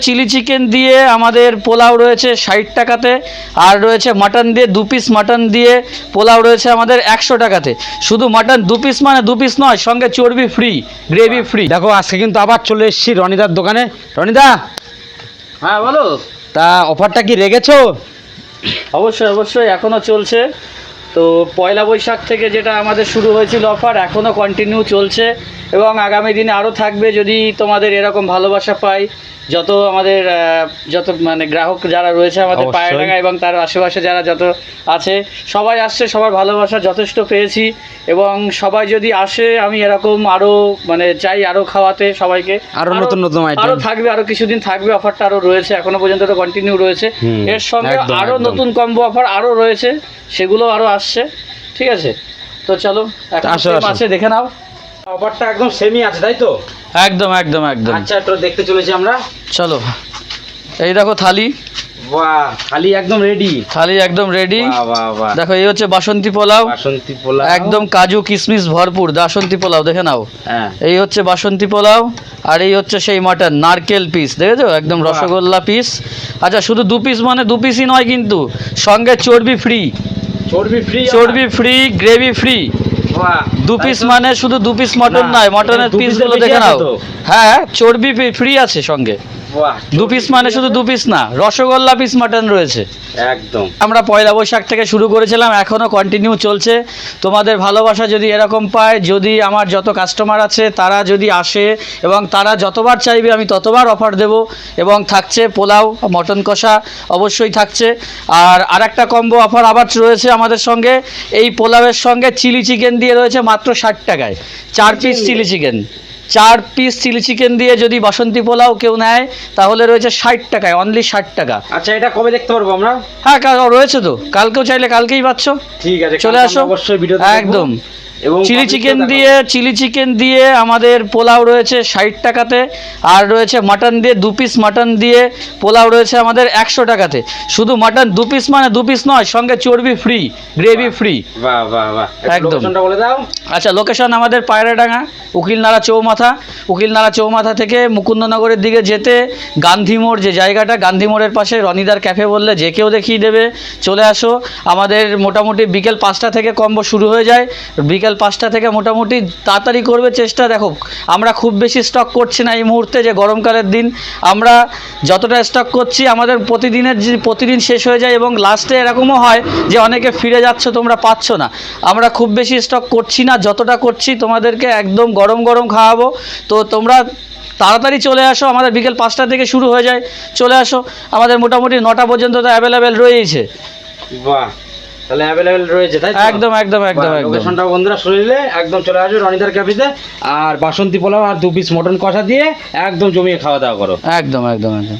Chilli chicken দিয়ে আমাদের পোলাও রয়েছে 60 টাকাতে, আর রয়েছে মাটন দিয়ে 2 পিস মাটন দিয়ে পোলাও রয়েছে আমাদের 100 টাকাতে। শুধু মাটন 2 পিস মানে 2 পিস নয়, সঙ্গে চর্বি ফ্রি, গ্রেভি ফ্রি। দেখো আজকে কিন্তু আবার চলে এসেছি রনিদার দোকানে। রনিদা, হ্যাঁ বলো। তা অফারটা কি রেখেছো? অবশ্যই অবশ্যই এখনও চলছে। তো পয়লা বৈশাখ থেকে যেটা আমাদের শুরু হয়েছিল অফার, এখনও কন্টিনিউ চলছে এবং আগামী দিনে আরও থাকবে যদি তোমাদের এরকম ভালোবাসা পাই। যত আমাদের যত মানে গ্রাহক যারা রয়েছে আমাদের অবশ্যই। পায়রাডাঙ্গা এবং তার আশেপাশে যারা যত আছে সবাই আসছে, সবার ভালোবাসা যথেষ্ট পেয়েছি এবং সবাই যদি আসে আমি এরকম আরও মানে চাই আরও খাওয়াতে সবাইকে। আরো নতুন নতুন আইটেম আরও থাকবে, আরও কিছুদিন থাকবে, অফারটা আরও রয়েছে, এখনো পর্যন্ত তো কন্টিনিউ রয়েছে। এর সঙ্গে একদম, আরও একদম। নতুন কম্বো অফার আরও রয়েছে, সেগুলো আরও আসছে। ঠিক আছে, তো চলো এখন আসো, same আসো। আছে, দেখে নাও। অফারটা একদম সেমই আছে তাই তো? একদম একদম একদম। আচ্ছা, একটু দেখতে চলেছি আমরা। চলো, এই দেখো থালি, বাহ, খালি একদম রেডি। থালি একদম রেডি। বাহ বাহ বাহ, দেখো এই হচ্ছে বাসন্তী পোলাও, বাসন্তী পোলাও একদম কাজু কিশমিশ ভরপুর বাসন্তী পোলাও, দেখে নাও। হ্যাঁ, এই হচ্ছে বাসন্তী পোলাও, আর এই হচ্ছে সেই মাটন নারকেল পিস, দেখেছো একদম বাহ। রসগোল্লা পিস। আচ্ছা, শুধু 2 পিস মানে 2 পিসই নয় কিন্তু, সঙ্গে চর্বি ফ্রি, চর্বি ফ্রি, চর্বি ফ্রি, গ্রেভি ফ্রি। বাহ, 2 পিস মানে শুধু 2 পিস মটন না, নয়, মটনের এখানে 2 পিসগুলো পিসের দেখে বেশি নাও। আছে তো? হ্যাঁ, চর্বি ফ্রি আছে সঙ্গে। বাহ, 2 পিস মানে শুধু 2 পিস না, রসগোল্লা পিস মাটন রয়েছে। একদম। আমরা পয়লা বৈশাখ থেকে শুরু করেছিলাম, এখনও কন্টিনিউ চলছে। তোমাদের ভালোবাসা যদি এরকম পায়, যদি আমার যত কাস্টমার আছে তারা যদি আসে এবং তারা যতবার চাইবে আমি ততবার অফার দেব। এবং থাকছে পোলাও, মটন কষা অবশ্যই থাকছে। আর আরেকটা কম্বো অফার আবার রয়েছে আমাদের সঙ্গে, এই পোলাওয়ের সঙ্গে চিলি চিকেন দিয়ে রয়েছে মাত্র 60 টাকায় 4 piece chilli chicken. 4 piece chilli chicken দিয়ে যদি বাসন্তী পোলাও কেউ নেয় তাহলে রয়েছে 60 টাকায়, অনলি 60 টাকা। আচ্ছা, এটা কবে দেখতে পারবো আমরা? হ্যাঁ, রয়েছে তো, কালকেও চাইলে কালকেই পাচ্ছ। ঠিক আছে, চলে কালকে আসো, আমরা অবশ্যই ভিডিও একদম। এবং চিলি চিকেন দিয়ে আমাদের পোলাও রয়েছে 60 টাকাতে, আর রয়েছে মাটন দিয়ে 2 পিস মাটন দিয়ে পোলাও রয়েছে আমাদের 100 টাকাতে। শুধু মাটন 2 পিস মানে 2 পিস নয়, সঙ্গে চর্বি ফ্রি, গ্রেভি ফ্রি। বাহ বাহ বাহ, একদম। লোকেশনটা বলে দাও। আচ্ছা, লোকেশন আমাদের পায়রাডাঙ্গা, উকিলনাড়া চৌমাথা। উকিলনাড়া চৌমাথা থেকে মুকুন্দনগরের দিকে যেতে গান্ধী মোড় যে জায়গাটা, গান্ধী মোড়ের পাশে রনিদার ক্যাফে বললে যে কেউ দেখিয়ে দেবে। চলে আসো, আমাদের মোটামুটি বিকেল 5টা থেকে কম্বো শুরু হয়ে যায়। বিকেল 5টা থেকে মোটামুটি তাড়াতাড়ি করবে চেষ্টা। দেখো, আমরা খুব বেশি স্টক করছি না এই মুহূর্তে, যে গরমকালের দিন আমরা যতটা স্টক করছি আমাদের প্রতিদিন শেষ হয়ে যায় এবং লাস্টে এরকমও হয় যে অনেকে ফিরে যাচ্ছ, তোমরা পাচ্ছ না। আমরা খুব বেশি স্টক করছি না, যতটা করছি তোমাদেরকে একদম গরম গরম খাওয়াবো। তো তোমরা তাড়াতাড়ি চলে আসো, আমাদের বিকেল 5টা থেকে শুরু হয়ে যায়। চলে আসো, আমাদের মোটামুটি 9টা পর্যন্ত তো অ্যাভেলেবেল রয়েছে। বাহ, তাহলে অ্যাভেলেবেল রয়েছে তাই তো? একদম একদম একদম একদম। লোকেশনটা বন্ধুরা শুনলে একদম চলে আসবে রনিদার ক্যাফেতে। আর বাসন্তী পোলাও আর 2 পিস মটন কষা দিয়ে একদম জমিয়ে খাওয়া দাওয়া করো। একদম একদম একদম।